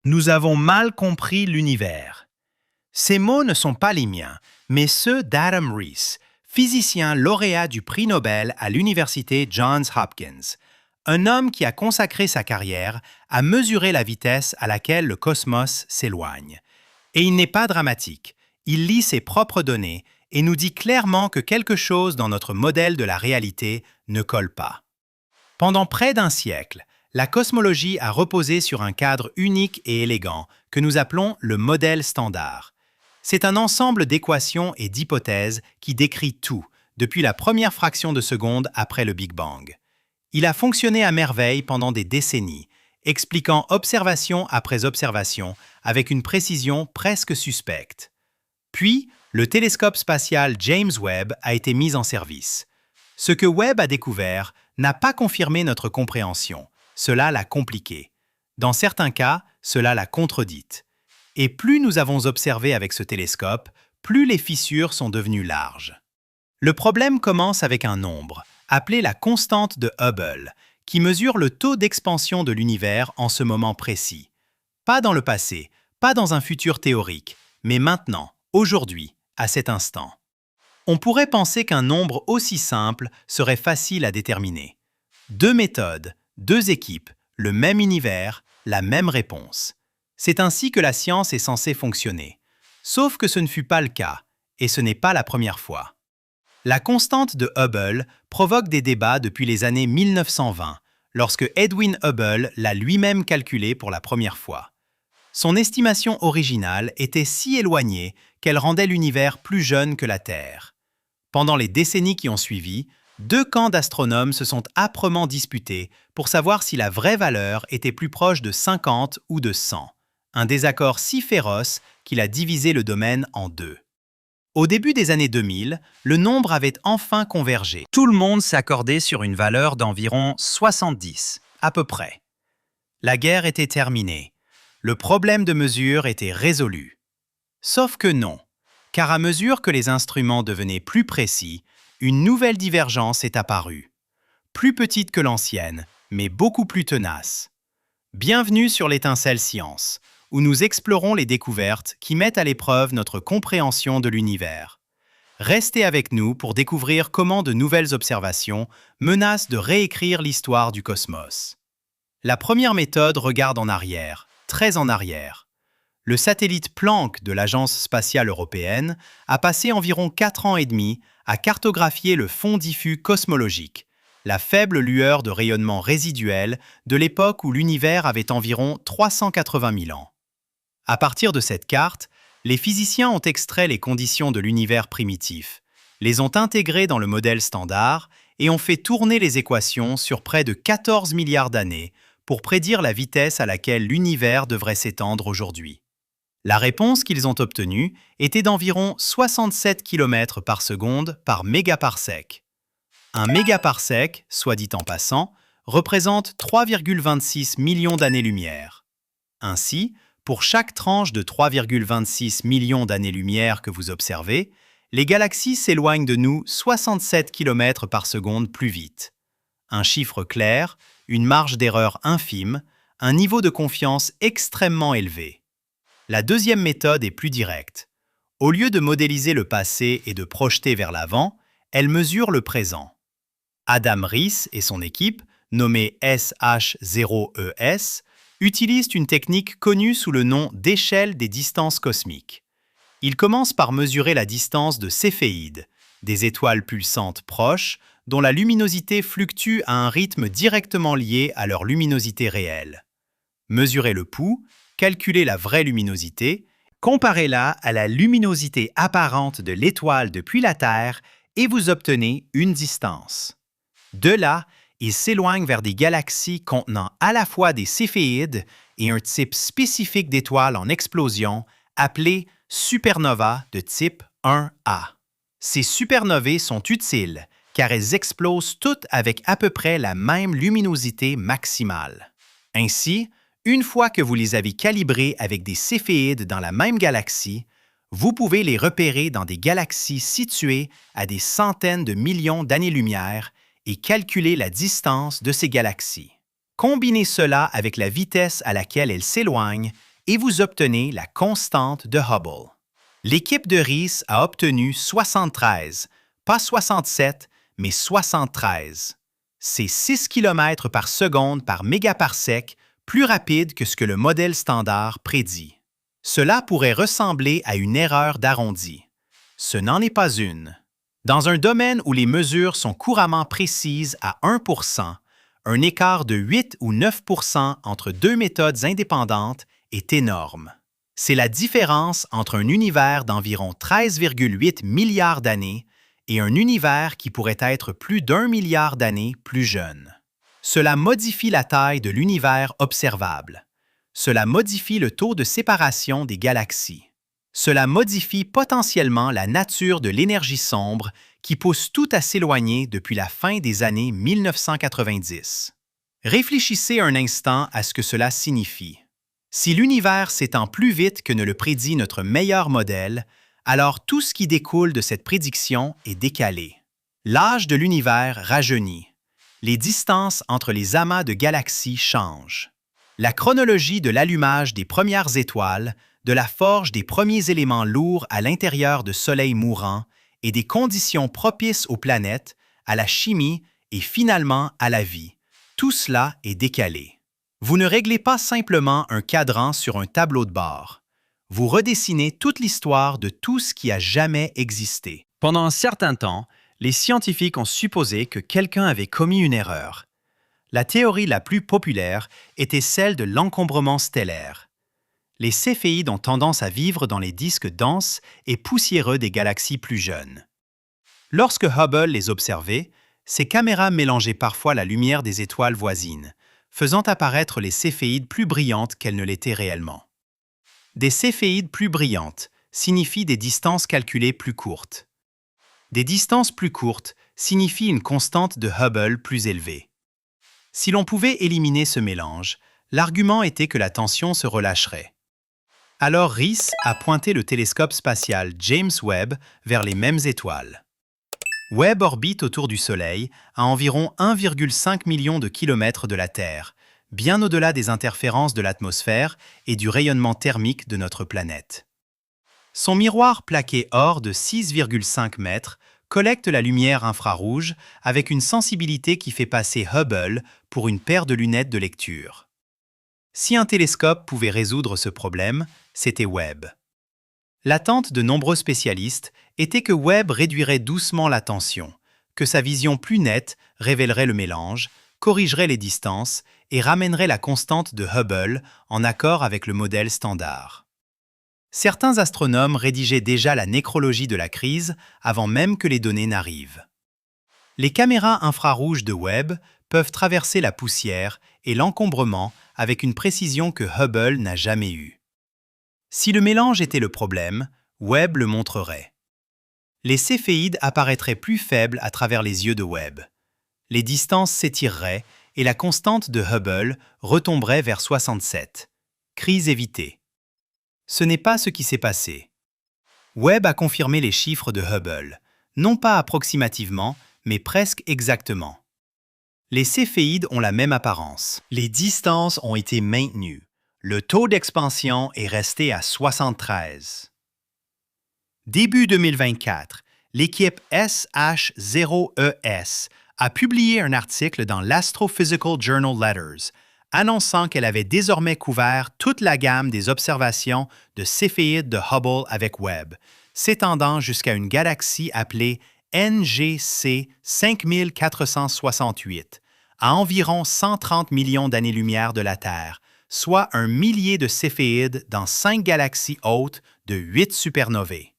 Nous avons mal compris l'univers. Ces mots ne sont pas les miens, mais ceux d'Adam Rees, physicien lauréat du prix Nobel à l'université Johns Hopkins, un homme qui a consacré sa carrière à mesurer la vitesse à laquelle le cosmos s'éloigne. Et il n'est pas dramatique, il lit ses propres données et nous dit clairement que quelque chose dans notre modèle de la réalité ne colle pas. Pendant près d'un siècle, la cosmologie a reposé sur un cadre unique et élégant que nous appelons le modèle standard. C'est un ensemble d'équations et d'hypothèses qui décrit tout, depuis la première fraction de seconde après le Big Bang. Il a fonctionné à merveille pendant des décennies, expliquant observation après observation avec une précision presque suspecte. Puis, le télescope spatial James Webb a été mis en service. Ce que Webb a découvert n'a pas confirmé notre compréhension, cela l'a compliqué. Dans certains cas, cela l'a contredite. Et plus nous avons observé avec ce télescope, plus les fissures sont devenues larges. Le problème commence avec un nombre, appelé la constante de Hubble, qui mesure le taux d'expansion de l'univers en ce moment précis. Pas dans le passé, pas dans un futur théorique, mais maintenant, aujourd'hui, à cet instant. On pourrait penser qu'un nombre aussi simple serait facile à déterminer. Deux méthodes, deux équipes, le même univers, la même réponse. C'est ainsi que la science est censée fonctionner. Sauf que ce ne fut pas le cas, et ce n'est pas la première fois. La constante de Hubble provoque des débats depuis les années 1920, lorsque Edwin Hubble l'a lui-même calculée pour la première fois. Son estimation originale était si éloignée qu'elle rendait l'univers plus jeune que la Terre. Pendant les décennies qui ont suivi, deux camps d'astronomes se sont âprement disputés pour savoir si la vraie valeur était plus proche de 50 ou de 100. Un désaccord si féroce qu'il a divisé le domaine en deux. Au début des années 2000, le nombre avait enfin convergé. Tout le monde s'accordait sur une valeur d'environ 70, à peu près. La guerre était terminée. Le problème de mesure était résolu. Sauf que non, car à mesure que les instruments devenaient plus précis, une nouvelle divergence est apparue. Plus petite que l'ancienne, mais beaucoup plus tenace. Bienvenue sur l'Étincelle Science, où nous explorons les découvertes qui mettent à l'épreuve notre compréhension de l'univers. Restez avec nous pour découvrir comment de nouvelles observations menacent de réécrire l'histoire du cosmos. La première méthode regarde en arrière, très en arrière. Le satellite Planck de l'Agence spatiale européenne a passé environ 4 ans et demi à cartographier le fond diffus cosmologique, la faible lueur de rayonnement résiduel de l'époque où l'univers avait environ 380 000 ans. À partir de cette carte, les physiciens ont extrait les conditions de l'univers primitif, les ont intégrées dans le modèle standard et ont fait tourner les équations sur près de 14 milliards d'années pour prédire la vitesse à laquelle l'univers devrait s'étendre aujourd'hui. La réponse qu'ils ont obtenue était d'environ 67 km par seconde par mégaparsec. Un mégaparsec, soit dit en passant, représente 3,26 millions d'années-lumière. Ainsi, pour chaque tranche de 3,26 millions d'années-lumière que vous observez, les galaxies s'éloignent de nous 67 km par seconde plus vite. Un chiffre clair, une marge d'erreur infime, un niveau de confiance extrêmement élevé. La deuxième méthode est plus directe. Au lieu de modéliser le passé et de projeter vers l'avant, elle mesure le présent. Adam Rees et son équipe, nommée SH0ES, utilisent une technique connue sous le nom d'échelle des distances cosmiques. Ils commencent par mesurer la distance de céphéides, des étoiles pulsantes proches dont la luminosité fluctue à un rythme directement lié à leur luminosité réelle. Mesurez le pouls, calculez la vraie luminosité, comparez-la à la luminosité apparente de l'étoile depuis la Terre et vous obtenez une distance. De là, ils s'éloignent vers des galaxies contenant à la fois des céphéides et un type spécifique d'étoiles en explosion appelé supernova de type 1A. Ces supernovae sont utiles car elles explosent toutes avec à peu près la même luminosité maximale. Ainsi, une fois que vous les avez calibrées avec des céphéides dans la même galaxie, vous pouvez les repérer dans des galaxies situées à des centaines de millions d'années-lumière et calculer la distance de ces galaxies. Combinez cela avec la vitesse à laquelle elles s'éloignent et vous obtenez la constante de Hubble. L'équipe de Riess a obtenu 73, pas 67, mais 73. C'est 6 km par seconde par mégaparsec, plus rapide que ce que le modèle standard prédit. Cela pourrait ressembler à une erreur d'arrondi. Ce n'en est pas une. Dans un domaine où les mesures sont couramment précises à 1%, un écart de 8 ou 9% entre deux méthodes indépendantes est énorme. C'est la différence entre un univers d'environ 13,8 milliards d'années et un univers qui pourrait être plus d'1 milliard d'années plus jeune. Cela modifie la taille de l'univers observable. Cela modifie le taux de séparation des galaxies. Cela modifie potentiellement la nature de l'énergie sombre qui pousse tout à s'éloigner depuis la fin des années 1990. Réfléchissez un instant à ce que cela signifie. Si l'univers s'étend plus vite que ne le prédit notre meilleur modèle, alors tout ce qui découle de cette prédiction est décalé. L'âge de l'univers rajeunit. Les distances entre les amas de galaxies changent. La chronologie de l'allumage des premières étoiles, de la forge des premiers éléments lourds à l'intérieur de soleils mourants et des conditions propices aux planètes, à la chimie et finalement à la vie, tout cela est décalé. Vous ne réglez pas simplement un cadran sur un tableau de bord. Vous redessinez toute l'histoire de tout ce qui a jamais existé. Pendant un certain temps, les scientifiques ont supposé que quelqu'un avait commis une erreur. La théorie la plus populaire était celle de l'encombrement stellaire. Les céphéides ont tendance à vivre dans les disques denses et poussiéreux des galaxies plus jeunes. Lorsque Hubble les observait, ses caméras mélangeaient parfois la lumière des étoiles voisines, faisant apparaître les céphéides plus brillantes qu'elles ne l'étaient réellement. Des céphéides plus brillantes signifient des distances calculées plus courtes. Des distances plus courtes signifient une constante de Hubble plus élevée. Si l'on pouvait éliminer ce mélange, l'argument était que la tension se relâcherait. Alors Riess a pointé le télescope spatial James Webb vers les mêmes étoiles. Webb orbite autour du Soleil à environ 1,5 million de kilomètres de la Terre, bien au-delà des interférences de l'atmosphère et du rayonnement thermique de notre planète. Son miroir plaqué or de 6,5 mètres collecte la lumière infrarouge avec une sensibilité qui fait passer Hubble pour une paire de lunettes de lecture. Si un télescope pouvait résoudre ce problème, c'était Webb. L'attente de nombreux spécialistes était que Webb réduirait doucement la tension, que sa vision plus nette révélerait le mélange, corrigerait les distances et ramènerait la constante de Hubble en accord avec le modèle standard. Certains astronomes rédigeaient déjà la nécrologie de la crise avant même que les données n'arrivent. Les caméras infrarouges de Webb peuvent traverser la poussière et l'encombrement avec une précision que Hubble n'a jamais eue. Si le mélange était le problème, Webb le montrerait. Les céphéides apparaîtraient plus faibles à travers les yeux de Webb. Les distances s'étireraient et la constante de Hubble retomberait vers 67. Crise évitée. Ce n'est pas ce qui s'est passé. Webb a confirmé les chiffres de Hubble, non pas approximativement, mais presque exactement. Les céphéides ont la même apparence. Les distances ont été maintenues. Le taux d'expansion est resté à 73. Début 2024, l'équipe SH0ES a publié un article dans l'Astrophysical Journal Letters, annonçant qu'elle avait désormais couvert toute la gamme des observations de céphéides de Hubble avec Webb, s'étendant jusqu'à une galaxie appelée NGC 5468, à environ 130 millions d'années-lumière de la Terre, soit un millier de céphéides dans 5 galaxies hautes de 8 supernovae.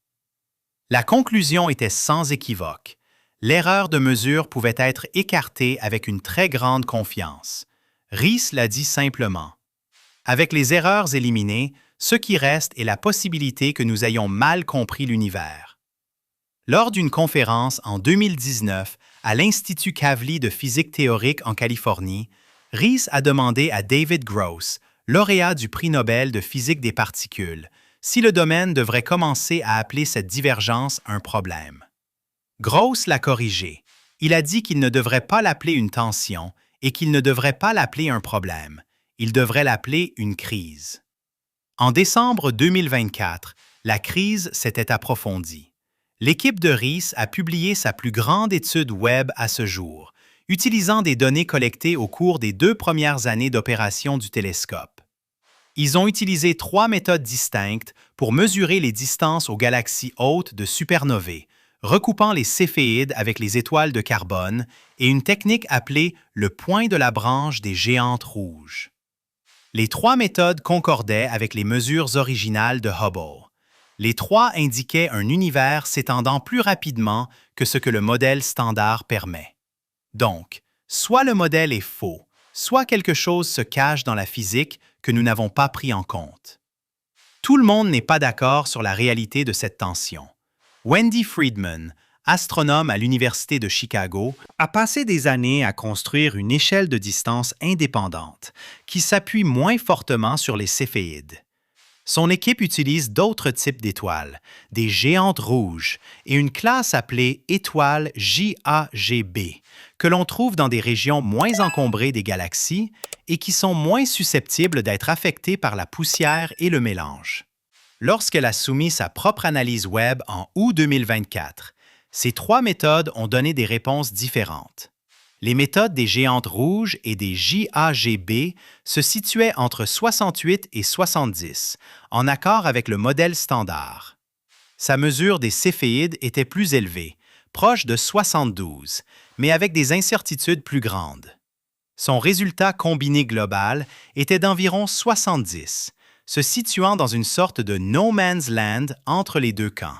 La conclusion était sans équivoque. L'erreur de mesure pouvait être écartée avec une très grande confiance. Riess l'a dit simplement. Avec les erreurs éliminées, ce qui reste est la possibilité que nous ayons mal compris l'univers. Lors d'une conférence en 2019 à l'Institut Kavli de physique théorique en Californie, Riess a demandé à David Gross, lauréat du prix Nobel de physique des particules, si le domaine devrait commencer à appeler cette divergence un problème. Gross l'a corrigé. Il a dit qu'il ne devrait pas l'appeler une tension et qu'il ne devrait pas l'appeler un problème. Il devrait l'appeler une crise. En décembre 2024, la crise s'était approfondie. L'équipe de Rees a publié sa plus grande étude web à ce jour, utilisant des données collectées au cours des 2 premières années d'opération du télescope. Ils ont utilisé 3 méthodes distinctes pour mesurer les distances aux galaxies hautes de supernovae, recoupant les céphéides avec les étoiles de carbone, et une technique appelée le point de la branche des géantes rouges. Les 3 méthodes concordaient avec les mesures originales de Hubble. Les 3 indiquaient un univers s'étendant plus rapidement que ce que le modèle standard permet. Donc, soit le modèle est faux, soit quelque chose se cache dans la physique que nous n'avons pas pris en compte. Tout le monde n'est pas d'accord sur la réalité de cette tension. Wendy Friedman, astronome à l'Université de Chicago, a passé des années à construire une échelle de distance indépendante qui s'appuie moins fortement sur les céphéides. Son équipe utilise d'autres types d'étoiles, des géantes rouges et une classe appelée étoile JAGB, que l'on trouve dans des régions moins encombrées des galaxies et qui sont moins susceptibles d'être affectées par la poussière et le mélange. Lorsqu'elle a soumis sa propre analyse web en août 2024, ces 3 méthodes ont donné des réponses différentes. Les méthodes des géantes rouges et des JAGB se situaient entre 68 et 70, en accord avec le modèle standard. Sa mesure des céphéides était plus élevée, proche de 72, mais avec des incertitudes plus grandes. Son résultat combiné global était d'environ 70, se situant dans une sorte de no man's land entre les 2 camps.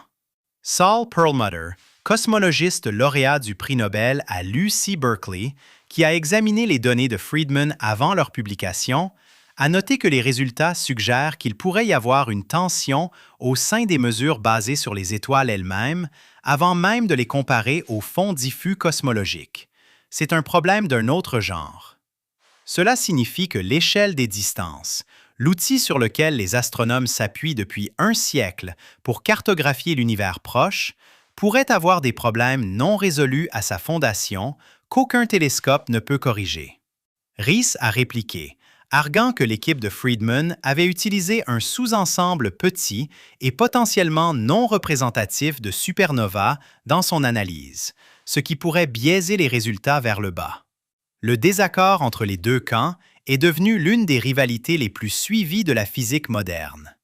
Saul Perlmutter, cosmologiste lauréat du prix Nobel à l'UC Berkeley, qui a examiné les données de Friedman avant leur publication, a noté que les résultats suggèrent qu'il pourrait y avoir une tension au sein des mesures basées sur les étoiles elles-mêmes, avant même de les comparer au fond diffus cosmologique. C'est un problème d'un autre genre. Cela signifie que l'échelle des distances, l'outil sur lequel les astronomes s'appuient depuis un siècle pour cartographier l'univers proche, pourrait avoir des problèmes non résolus à sa fondation qu'aucun télescope ne peut corriger. Rees a répliqué, arguant que l'équipe de Friedman avait utilisé un sous-ensemble petit et potentiellement non représentatif de supernovas dans son analyse, ce qui pourrait biaiser les résultats vers le bas. Le désaccord entre les 2 camps est devenu l'une des rivalités les plus suivies de la physique moderne.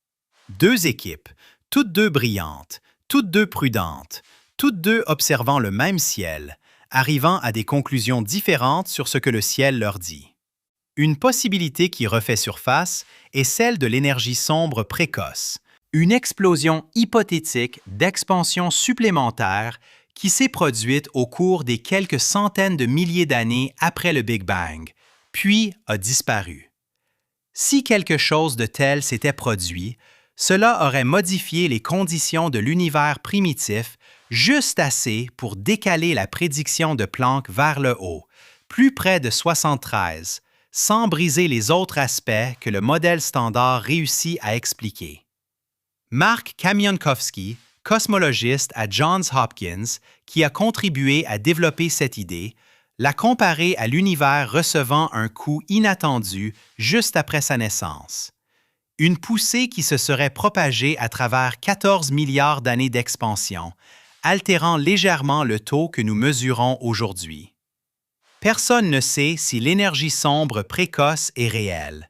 2 équipes, toutes 2 brillantes, toutes 2 prudentes, toutes 2 observant le même ciel, arrivant à des conclusions différentes sur ce que le ciel leur dit. Une possibilité qui refait surface est celle de l'énergie sombre précoce, une explosion hypothétique d'expansion supplémentaire qui s'est produite au cours des quelques centaines de milliers d'années après le Big Bang, puis a disparu. Si quelque chose de tel s'était produit, cela aurait modifié les conditions de l'univers primitif juste assez pour décaler la prédiction de Planck vers le haut, plus près de 73, sans briser les autres aspects que le modèle standard réussit à expliquer. Mark Kamionkowski, cosmologiste à Johns Hopkins, qui a contribué à développer cette idée, l'a comparé à l'univers recevant un coup inattendu juste après sa naissance. Une poussée qui se serait propagée à travers 14 milliards d'années d'expansion, altérant légèrement le taux que nous mesurons aujourd'hui. Personne ne sait si l'énergie sombre précoce est réelle.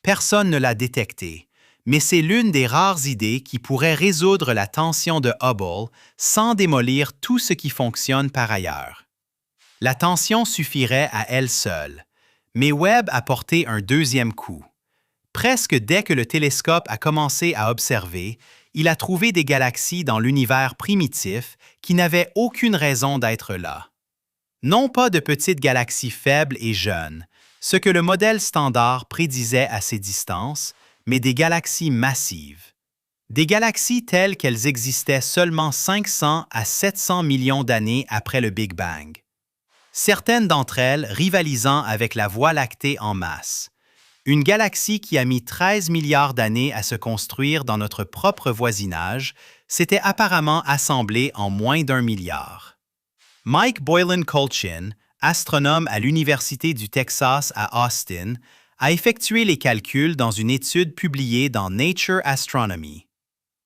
Personne ne l'a détectée, mais c'est l'une des rares idées qui pourrait résoudre la tension de Hubble sans démolir tout ce qui fonctionne par ailleurs. La tension suffirait à elle seule, mais Webb a porté un deuxième coup. Presque dès que le télescope a commencé à observer, il a trouvé des galaxies dans l'univers primitif qui n'avaient aucune raison d'être là. Non pas de petites galaxies faibles et jeunes, ce que le modèle standard prédisait à ces distances, mais des galaxies massives. Des galaxies telles qu'elles existaient seulement 500 à 700 millions d'années après le Big Bang. Certaines d'entre elles rivalisant avec la Voie lactée en masse. Une galaxie qui a mis 13 milliards d'années à se construire dans notre propre voisinage s'était apparemment assemblée en moins d'1 milliard. Mike Boylan Colchin, astronome à l'Université du Texas à Austin, a effectué les calculs dans une étude publiée dans Nature Astronomy.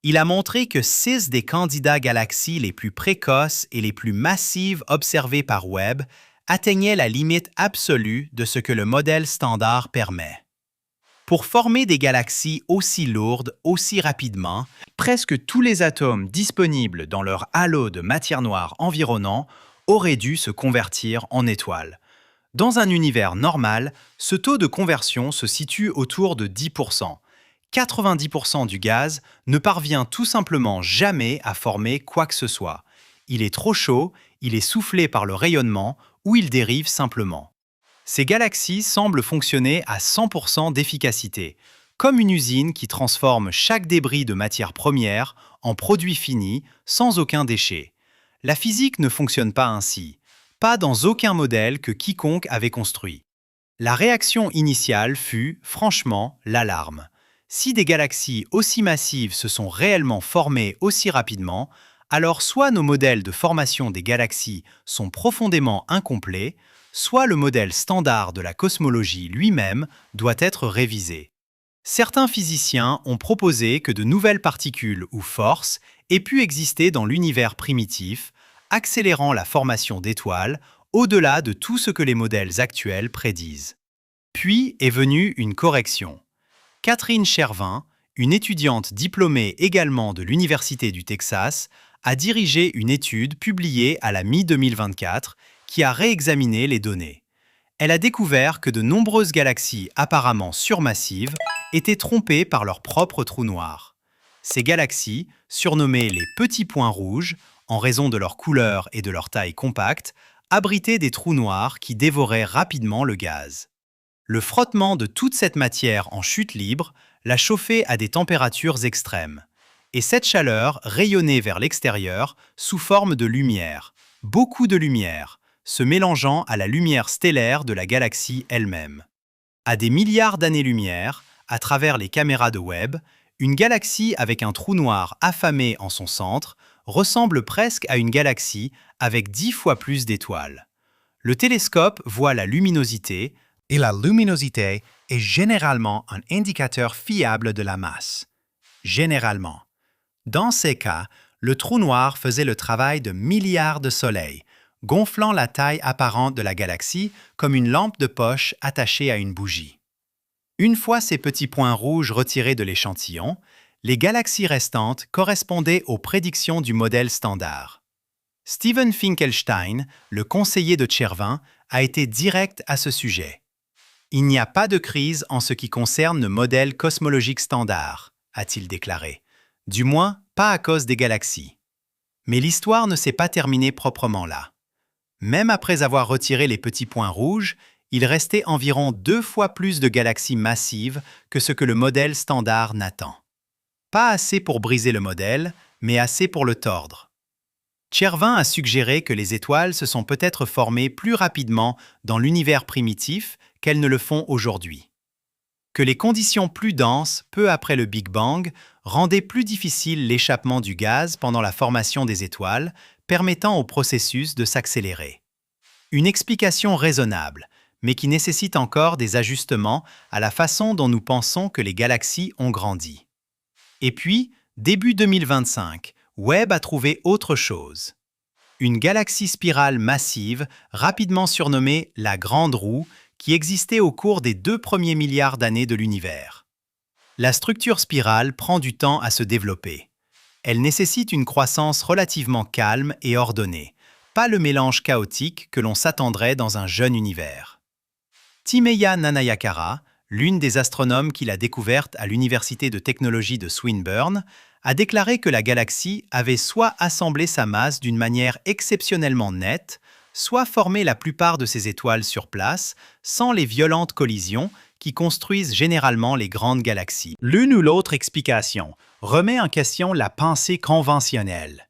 Il a montré que 6 des candidats galaxies les plus précoces et les plus massives observées par Webb atteignaient la limite absolue de ce que le modèle standard permet. Pour former des galaxies aussi lourdes, aussi rapidement, presque tous les atomes disponibles dans leur halo de matière noire environnant auraient dû se convertir en étoiles. Dans un univers normal, ce taux de conversion se situe autour de 10%. 90% du gaz ne parvient tout simplement jamais à former quoi que ce soit. Il est trop chaud, il est soufflé par le rayonnement ou il dérive simplement. Ces galaxies semblent fonctionner à 100% d'efficacité, comme une usine qui transforme chaque débris de matière première en produit fini sans aucun déchet. La physique ne fonctionne pas ainsi, pas dans aucun modèle que quiconque avait construit. La réaction initiale fut, franchement, l'alarme. Si des galaxies aussi massives se sont réellement formées aussi rapidement, alors soit nos modèles de formation des galaxies sont profondément incomplets, soit le modèle standard de la cosmologie lui-même doit être révisé. Certains physiciens ont proposé que de nouvelles particules ou forces aient pu exister dans l'univers primitif, accélérant la formation d'étoiles au-delà de tout ce que les modèles actuels prédisent. Puis est venue une correction. Catherine Chervin, une étudiante diplômée également de l'Université du Texas, a dirigé une étude publiée à la mi-2024 qui a réexaminé les données. Elle a découvert que de nombreuses galaxies apparemment surmassives étaient trompées par leur propre trou noir. Ces galaxies, surnommées les petits points rouges, en raison de leur couleur et de leur taille compacte, abritaient des trous noirs qui dévoraient rapidement le gaz. Le frottement de toute cette matière en chute libre l'a chauffée à des températures extrêmes. Et cette chaleur rayonnait vers l'extérieur sous forme de lumière, beaucoup de lumière, se mélangeant à la lumière stellaire de la galaxie elle-même. À des milliards d'années-lumière, à travers les caméras de Webb, une galaxie avec un trou noir affamé en son centre ressemble presque à une galaxie avec 10 fois plus d'étoiles. Le télescope voit la luminosité, et la luminosité est généralement un indicateur fiable de la masse. Généralement. Dans ces cas, le trou noir faisait le travail de milliards de soleils, gonflant la taille apparente de la galaxie comme une lampe de poche attachée à une bougie. Une fois ces petits points rouges retirés de l'échantillon, les galaxies restantes correspondaient aux prédictions du modèle standard. Steven Finkelstein, le conseiller de Chervin, a été direct à ce sujet. Il n'y a pas de crise en ce qui concerne le modèle cosmologique standard, a-t-il déclaré. Du moins, pas à cause des galaxies. Mais l'histoire ne s'est pas terminée proprement là. Même après avoir retiré les petits points rouges, il restait environ 2 fois plus de galaxies massives que ce que le modèle standard n'attend. Pas assez pour briser le modèle, mais assez pour le tordre. Chervin a suggéré que les étoiles se sont peut-être formées plus rapidement dans l'univers primitif qu'elles ne le font aujourd'hui. Que les conditions plus denses, peu après le Big Bang, rendaient plus difficile l'échappement du gaz pendant la formation des étoiles, permettant au processus de s'accélérer. Une explication raisonnable, mais qui nécessite encore des ajustements à la façon dont nous pensons que les galaxies ont grandi. Et puis, début 2025, Webb a trouvé autre chose. Une galaxie spirale massive, rapidement surnommée la Grande Roue, qui existait au cours des 2 premiers milliards d'années de l'univers. La structure spirale prend du temps à se développer. Elle nécessite une croissance relativement calme et ordonnée, pas le mélange chaotique que l'on s'attendrait dans un jeune univers. Timeya Nanayakara, l'une des astronomes qui l'a découverte à l'Université de technologie de Swinburne, a déclaré que la galaxie avait soit assemblé sa masse d'une manière exceptionnellement nette, soit formé la plupart de ses étoiles sur place, sans les violentes collisions qui construisent généralement les grandes galaxies. L'une ou l'autre explication remet en question la pensée conventionnelle.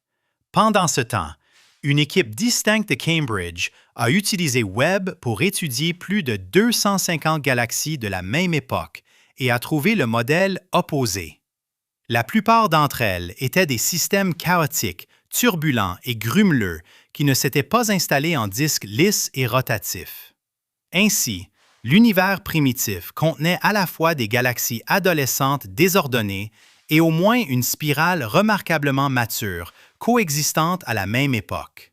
Pendant ce temps, une équipe distincte de Cambridge a utilisé Webb pour étudier plus de 250 galaxies de la même époque et a trouvé le modèle opposé. La plupart d'entre elles étaient des systèmes chaotiques, turbulents et grumeleux qui ne s'étaient pas installés en disques lisses et rotatifs. Ainsi, L'univers primitif contenait à la fois des galaxies adolescentes désordonnées et au moins une spirale remarquablement mature, coexistante à la même époque.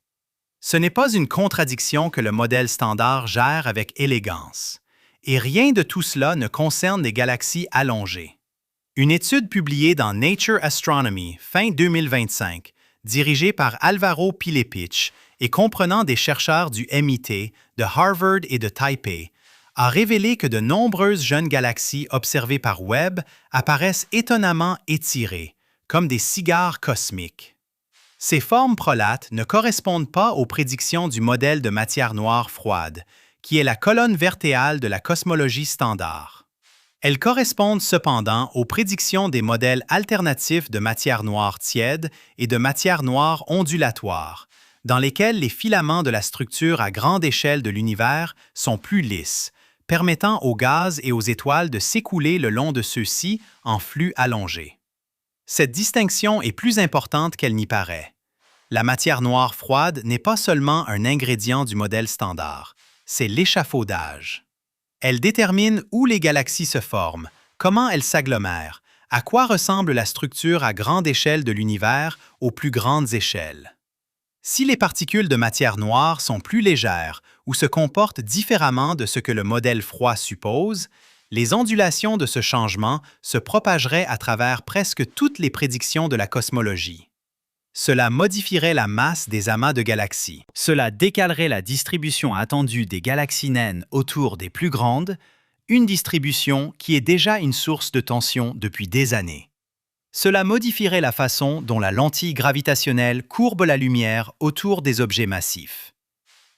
Ce n'est pas une contradiction que le modèle standard gère avec élégance. Et rien de tout cela ne concerne des galaxies allongées. Une étude publiée dans Nature Astronomy fin 2025, dirigée par Alvaro Pilepich et comprenant des chercheurs du MIT, de Harvard et de Taipei, a révélé que de nombreuses jeunes galaxies observées par Webb apparaissent étonnamment étirées, comme des cigares cosmiques. Ces formes prolates ne correspondent pas aux prédictions du modèle de matière noire froide, qui est la colonne vertébrale de la cosmologie standard. Elles correspondent cependant aux prédictions des modèles alternatifs de matière noire tiède et de matière noire ondulatoire, dans lesquels les filaments de la structure à grande échelle de l'univers sont plus lisses, permettant aux gaz et aux étoiles de s'écouler le long de ceux-ci en flux allongé. Cette distinction est plus importante qu'elle n'y paraît. La matière noire froide n'est pas seulement un ingrédient du modèle standard, c'est l'échafaudage. Elle détermine où les galaxies se forment, comment elles s'agglomèrent, à quoi ressemble la structure à grande échelle de l'univers aux plus grandes échelles. Si les particules de matière noire sont plus légères ou se comportent différemment de ce que le modèle froid suppose, les ondulations de ce changement se propageraient à travers presque toutes les prédictions de la cosmologie. Cela modifierait la masse des amas de galaxies. Cela décalerait la distribution attendue des galaxies naines autour des plus grandes, une distribution qui est déjà une source de tension depuis des années. Cela modifierait la façon dont la lentille gravitationnelle courbe la lumière autour des objets massifs.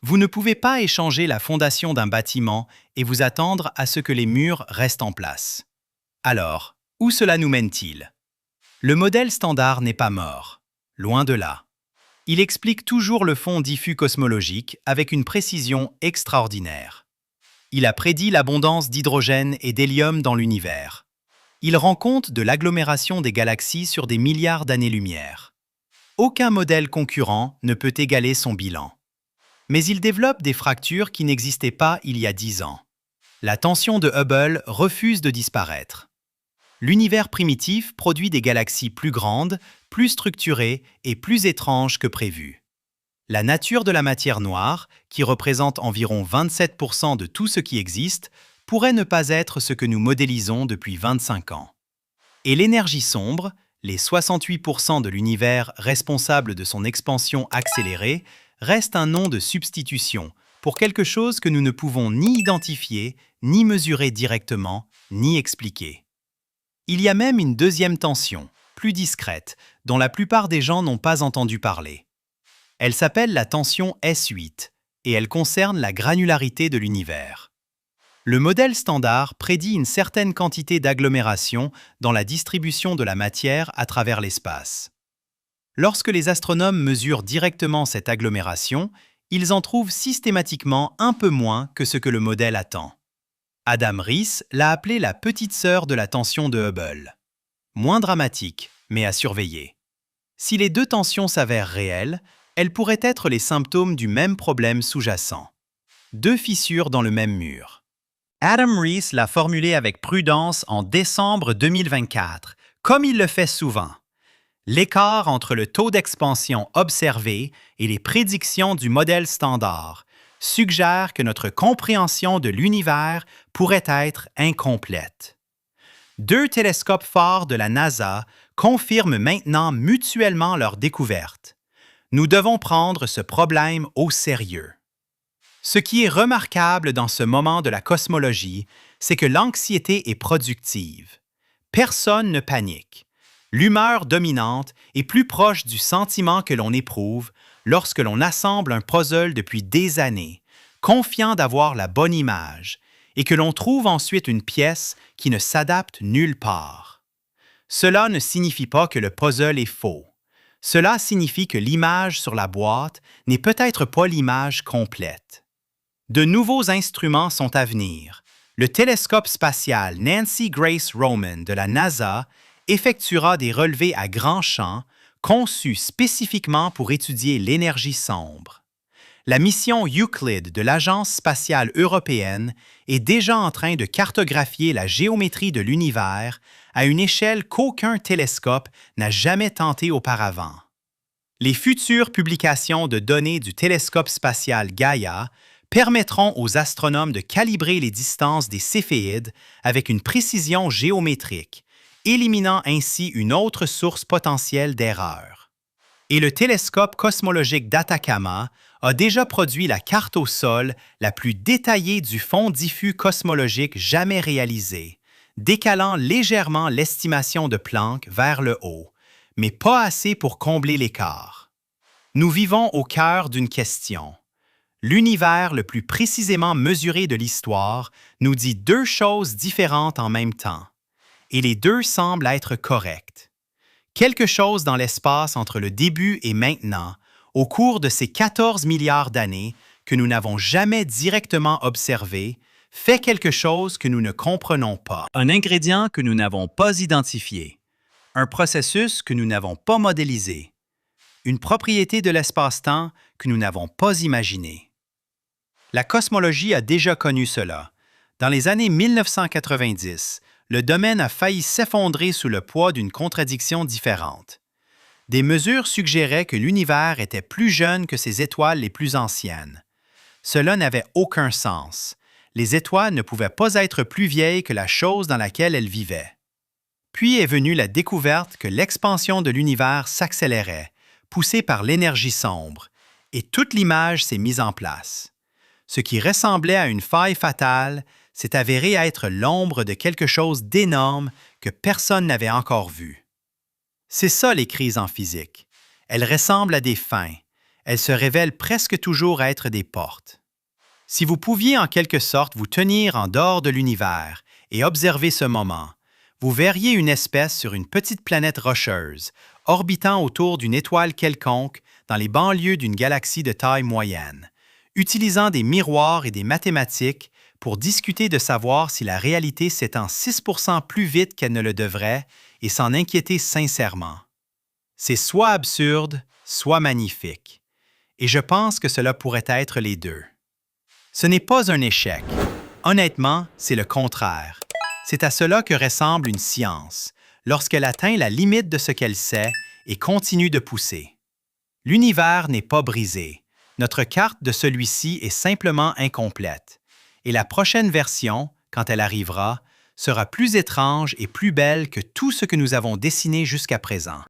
Vous ne pouvez pas échanger la fondation d'un bâtiment et vous attendre à ce que les murs restent en place. Alors, où cela nous mène-t-il? Le modèle standard n'est pas mort. Loin de là. Il explique toujours le fond diffus cosmologique avec une précision extraordinaire. Il a prédit l'abondance d'hydrogène et d'hélium dans l'univers. Il rend compte de l'agglomération des galaxies sur des milliards d'années-lumière. Aucun modèle concurrent ne peut égaler son bilan. Mais il développe des fractures qui n'existaient pas il y a 10 ans. La tension de Hubble refuse de disparaître. L'univers primitif produit des galaxies plus grandes, plus structurées et plus étranges que prévu. La nature de la matière noire, qui représente environ 27% de tout ce qui existe, pourrait ne pas être ce que nous modélisons depuis 25 ans. Et l'énergie sombre, les 68% de l'univers responsable de son expansion accélérée, reste un nom de substitution pour quelque chose que nous ne pouvons ni identifier, ni mesurer directement, ni expliquer. Il y a même une deuxième tension, plus discrète, dont la plupart des gens n'ont pas entendu parler. Elle s'appelle la tension S8 et elle concerne la granularité de l'univers. Le modèle standard prédit une certaine quantité d'agglomération dans la distribution de la matière à travers l'espace. Lorsque les astronomes mesurent directement cette agglomération, ils en trouvent systématiquement un peu moins que ce que le modèle attend. Adam Riess l'a appelée la petite sœur de la tension de Hubble. Moins dramatique, mais à surveiller. Si les deux tensions s'avèrent réelles, elles pourraient être les symptômes du même problème sous-jacent. Deux fissures dans le même mur. Adam Riess l'a formulé avec prudence en décembre 2024, comme il le fait souvent. L'écart entre le taux d'expansion observé et les prédictions du modèle standard suggère que notre compréhension de l'univers pourrait être incomplète. Deux télescopes forts de la NASA confirment maintenant mutuellement leur découverte. Nous devons prendre ce problème au sérieux. Ce qui est remarquable dans ce moment de la cosmologie, c'est que l'anxiété est productive. Personne ne panique. L'humeur dominante est plus proche du sentiment que l'on éprouve lorsque l'on assemble un puzzle depuis des années, confiant d'avoir la bonne image, et que l'on trouve ensuite une pièce qui ne s'adapte nulle part. Cela ne signifie pas que le puzzle est faux. Cela signifie que l'image sur la boîte n'est peut-être pas l'image complète. De nouveaux instruments sont à venir. Le télescope spatial Nancy Grace Roman de la NASA effectuera des relevés à grand champ conçus spécifiquement pour étudier l'énergie sombre. La mission Euclid de l'Agence spatiale européenne est déjà en train de cartographier la géométrie de l'univers à une échelle qu'aucun télescope n'a jamais tenté auparavant. Les futures publications de données du télescope spatial Gaia permettront aux astronomes de calibrer les distances des céphéides avec une précision géométrique, éliminant ainsi une autre source potentielle d'erreur. Et le télescope cosmologique d'Atacama a déjà produit la carte au sol la plus détaillée du fond diffus cosmologique jamais réalisée, décalant légèrement l'estimation de Planck vers le haut, mais pas assez pour combler l'écart. Nous vivons au cœur d'une question. L'univers le plus précisément mesuré de l'histoire nous dit deux choses différentes en même temps, et les deux semblent être correctes. Quelque chose dans l'espace entre le début et maintenant, au cours de ces 14 milliards d'années que nous n'avons jamais directement observé, fait quelque chose que nous ne comprenons pas. Un ingrédient que nous n'avons pas identifié. Un processus que nous n'avons pas modélisé. Une propriété de l'espace-temps que nous n'avons pas imaginée. La cosmologie a déjà connu cela. Dans les années 1990, le domaine a failli s'effondrer sous le poids d'une contradiction différente. Des mesures suggéraient que l'univers était plus jeune que ses étoiles les plus anciennes. Cela n'avait aucun sens. Les étoiles ne pouvaient pas être plus vieilles que la chose dans laquelle elles vivaient. Puis est venue la découverte que l'expansion de l'univers s'accélérait, poussée par l'énergie sombre, et toute l'image s'est mise en place. Ce qui ressemblait à une faille fatale s'est avéré être l'ombre de quelque chose d'énorme que personne n'avait encore vu. C'est ça les crises en physique. Elles ressemblent à des fins. Elles se révèlent presque toujours être des portes. Si vous pouviez en quelque sorte vous tenir en dehors de l'univers et observer ce moment, vous verriez une espèce sur une petite planète rocheuse, orbitant autour d'une étoile quelconque dans les banlieues d'une galaxie de taille moyenne, utilisant des miroirs et des mathématiques pour discuter de savoir si la réalité s'étend 6% plus vite qu'elle ne le devrait et s'en inquiéter sincèrement. C'est soit absurde, soit magnifique. Et je pense que cela pourrait être les deux. Ce n'est pas un échec. Honnêtement, c'est le contraire. C'est à cela que ressemble une science, lorsqu'elle atteint la limite de ce qu'elle sait et continue de pousser. L'univers n'est pas brisé. Notre carte de celui-ci est simplement incomplète, et la prochaine version, quand elle arrivera, sera plus étrange et plus belle que tout ce que nous avons dessiné jusqu'à présent.